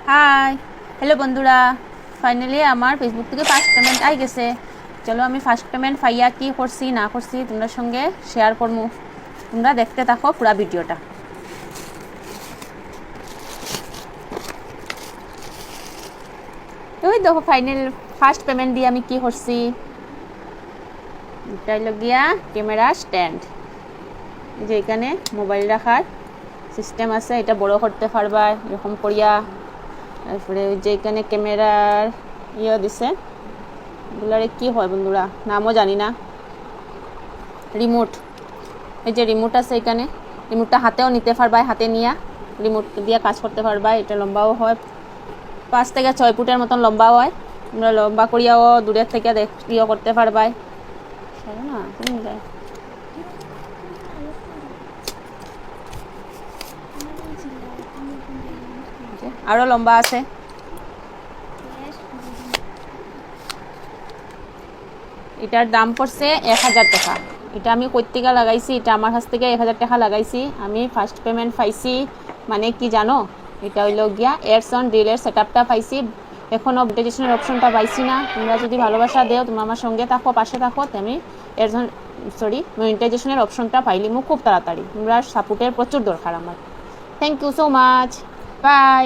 High, hello বন্ধুরা। Finally আমার Facebook থেকে ফার্স্ট পেমেন্ট আই গেছে। চলো আমি ফার্স্ট পেমেন্ট পাইয়া কি করছি না করছি তোমাদের সঙ্গে শেয়ার করবো। তোমরা দেখতে থাকো পুরো ভিডিওটা। ওই দেখো ফাইনাল ফার্স্ট পেমেন্ট দিয়ে আমি কি করছি। এটা হলো গিয়া ক্যামেরা স্ট্যান্ড, যে এখানে মোবাইল রাখার সিস্টেম আছে, এটা বড় করতে পারবা এরকম করিয়া। তারপরে ওই যে এখানে ক্যামেরার দিছে, এগুলারে কি হয় বন্ধুরা নামও জানি না। রিমোট, এই যে রিমোট আছে এখানে, রিমোটটা হাতেও নিতে পারবা, হাতে নিয়ে রিমোট দিয়ে কাজ করতে পারবা। এটা লম্বাও হয় 5 থেকে 6 ফুটের মতন লম্বাও হয়। তোমরা লম্বা করিয়াও দূরের থেকে করতে পারবা না। আরও লম্বা আছে। এটার দাম পড়ছে 1000 টাকা। এটা আমি কই থেকে লাগাইছি, এটা আমার কাছ থেকে 1000 টাকা লাগাইছি। আমি ফার্স্ট পেমেন্ট পাইছি মানে কি জানো, এটা হইল গিয়া এয়ারস অন ডিলের সেটআপটা পাইছি। এখনও মনিটাইজেশনের অপশনটা পাইছি না। তোমরা যদি ভালোবাসা দেও, তোমরা আমার সঙ্গে থাকো, পাশে থাকো, আমি মনিটাইজেশনের অপশনটা পাইলিমু খুব তাড়াতাড়ি। তোমরা সাপোর্টের প্রচুর দরকার আমার। Thank you so much, by.